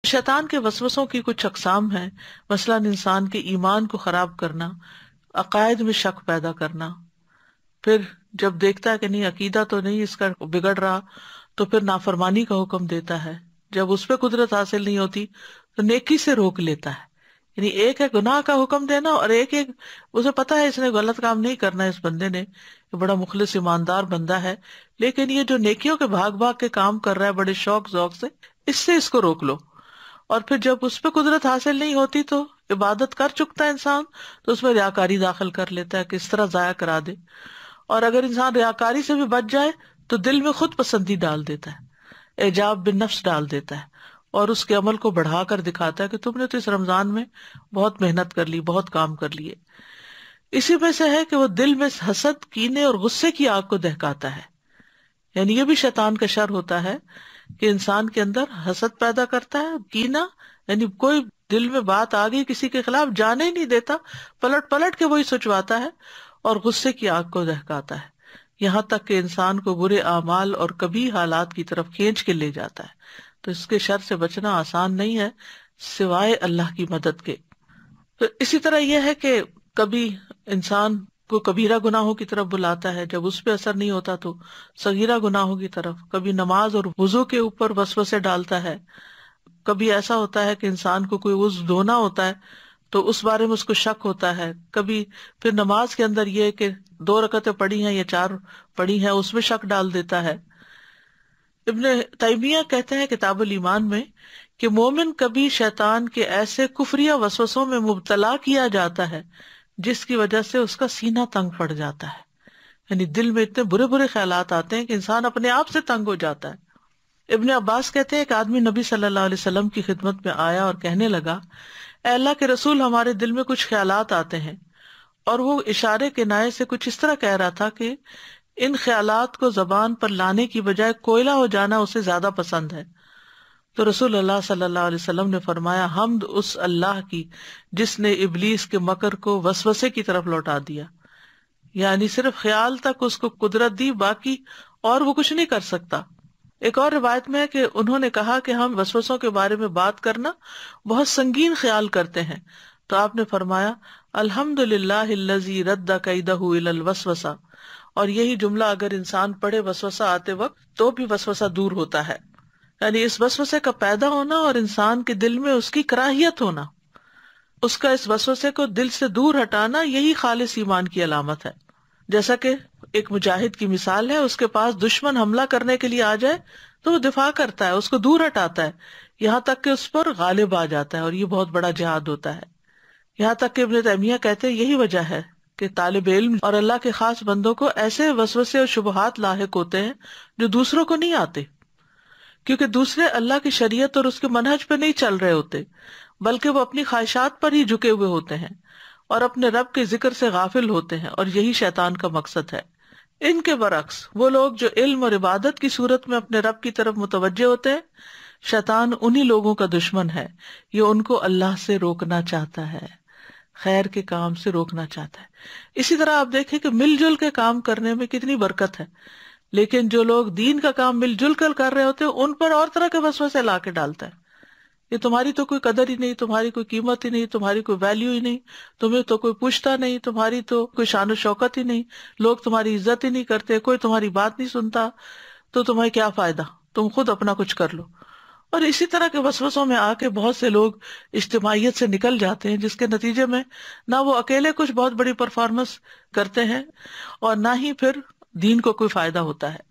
شیطان کے وسوسوں کی کچھ اقسام ہیں، مثلاً انسان کے ایمان کو خراب کرنا، عقائد میں شک پیدا کرنا، پھر جب دیکھتا ہے کہ نہیں عقیدہ تو نہیں اس کا بگڑ رہا تو پھر نافرمانی کا حکم دیتا ہے، جب اس پہ قدرت حاصل نہیں ہوتی تو نیکی سے روک لیتا ہے. یعنی ایک ہے گناہ کا حکم دینا، اور ایک اسے پتا ہے اس نے غلط کام نہیں کرنا، اس بندے نے یہ بڑا مخلص ایماندار بندہ ہے، لیکن یہ جو نیکیوں کے بھاگ بھاگ کے کام کر رہا ہے بڑے شوق ذوق سے اس کو روک لو. اور پھر جب اس پہ قدرت حاصل نہیں ہوتی تو عبادت کر چکتا ہے انسان تو اس میں ریاکاری داخل کر لیتا ہے کہ اس طرح ضائع کرا دے. اور اگر انسان ریاکاری سے بھی بچ جائے تو دل میں خود پسندی ڈال دیتا ہے، اعجاب بالنفس ڈال دیتا ہے، اور اس کے عمل کو بڑھا کر دکھاتا ہے کہ تم نے تو اس رمضان میں بہت محنت کر لی، بہت کام کر لیے. اسی میں سے ہے کہ وہ دل میں حسد، کینے اور غصے کی آگ کو دہکاتا ہے. یعنی یہ بھی شیطان کا شر ہوتا ہے کہ انسان کے اندر حسد پیدا کرتا ہے، کینا یعنی کوئی دل میں بات آ گئی کسی کے خلاف جانے ہی نہیں دیتا، پلٹ پلٹ کے وہی سوچواتا ہے، اور غصے کی آگ کو دہکاتا ہے، یہاں تک کہ انسان کو برے اعمال اور کبھی حالات کی طرف کھینچ کے لے جاتا ہے. تو اس کے شر سے بچنا آسان نہیں ہے سوائے اللہ کی مدد کے. تو اسی طرح یہ ہے کہ کبھی انسان کو کبیرہ گناہوں کی طرف بلاتا ہے، جب اس پہ اثر نہیں ہوتا تو صغیرہ گناہوں کی طرف. کبھی نماز اور وضو کے اوپر وسوسے ڈالتا ہے. کبھی ایسا ہوتا ہے کہ انسان کو کوئی عضو دھونا ہوتا ہے تو اس بارے میں اس کو شک ہوتا ہے. کبھی پھر نماز کے اندر یہ کہ 2 رکعتیں پڑھی ہیں یا 4 پڑھی ہیں اس میں شک ڈال دیتا ہے. ابن تیمیہ کہتے ہیں کتاب الایمان میں کہ مومن کبھی شیطان کے ایسے کفریہ وسوسوں میں مبتلا کیا جاتا ہے جس کی وجہ سے اس کا سینہ تنگ پڑ جاتا ہے. یعنی دل میں اتنے برے برے خیالات آتے ہیں کہ انسان اپنے آپ سے تنگ ہو جاتا ہے. ابن عباس کہتے ہیں کہ آدمی نبی صلی اللہ علیہ وسلم کی خدمت میں آیا اور کہنے لگا، اے اللہ کے رسول، ہمارے دل میں کچھ خیالات آتے ہیں. اور وہ اشارے کنائے سے کچھ اس طرح کہہ رہا تھا کہ ان خیالات کو زبان پر لانے کی بجائے کوئلہ ہو جانا اسے زیادہ پسند ہے. تو رسول اللہ صلی اللہ علیہ وسلم نے فرمایا، حمد اس اللہ کی جس نے ابلیس کے مکر کو وسوسے کی طرف لوٹا دیا. یعنی صرف خیال تک اس کو قدرت دی، باقی اور وہ کچھ نہیں کر سکتا. ایک اور روایت میں ہے کہ انہوں نے کہا کہ ہم وسوسوں کے بارے میں بات کرنا بہت سنگین خیال کرتے ہیں، تو آپ نے فرمایا، الحمد للہ الذی رد کیدہ الی الوسوسہ. اور یہی جملہ اگر انسان پڑھے وسوسہ آتے وقت تو بھی وسوسہ دور ہوتا ہے. یعنی اس وسوسے کا پیدا ہونا اور انسان کے دل میں اس کی کراہیت ہونا، اس کا اس وسوسے کو دل سے دور ہٹانا، یہی خالص ایمان کی علامت ہے. جیسا کہ ایک مجاہد کی مثال ہے، اس کے پاس دشمن حملہ کرنے کے لیے آ جائے تو وہ دفاع کرتا ہے، اس کو دور ہٹاتا ہے یہاں تک کہ اس پر غالب آ جاتا ہے، اور یہ بہت بڑا جہاد ہوتا ہے. یہاں تک کہ ابن تیمیہ کہتے ہیں یہی وجہ ہے کہ طالب علم اور اللہ کے خاص بندوں کو ایسے وسوسے اور شبہات لاحق ہوتے ہیں جو دوسروں کو نہیں آتے، کیونکہ دوسرے اللہ کی شریعت اور اس کے منہج پہ نہیں چل رہے ہوتے، بلکہ وہ اپنی خواہشات پر ہی جھکے ہوئے ہوتے ہیں اور اپنے رب کے ذکر سے غافل ہوتے ہیں، اور یہی شیطان کا مقصد ہے. ان کے برعکس وہ لوگ جو علم اور عبادت کی صورت میں اپنے رب کی طرف متوجہ ہوتے ہیں، شیطان انہی لوگوں کا دشمن ہے. یہ ان کو اللہ سے روکنا چاہتا ہے، خیر کے کام سے روکنا چاہتا ہے. اسی طرح آپ دیکھیں کہ مل جل کے کام کرنے میں کتنی برکت ہے، لیکن جو لوگ دین کا کام مل جل کر کر رہے ہوتے ہیں ان پر اور طرح کے وسوسے لا کے ڈالتا ہے. یہ تمہاری تو کوئی قدر ہی نہیں، تمہاری کوئی قیمت ہی نہیں، تمہاری کوئی ویلیو ہی نہیں، تمہیں تو کوئی پوچھتا نہیں، تمہاری تو کوئی شان و شوکت ہی نہیں، لوگ تمہاری عزت ہی نہیں کرتے، کوئی تمہاری بات نہیں سنتا، تو تمہیں کیا فائدہ، تم خود اپنا کچھ کر لو. اور اسی طرح کے وسوسوں میں آ کے بہت سے لوگ اجتماعیت سے نکل جاتے ہیں، جس کے نتیجے میں نہ وہ اکیلے کچھ بہت بڑی پرفارمنس کرتے ہیں اور نہ ہی پھر دین کو کوئی فائدہ ہوتا ہے.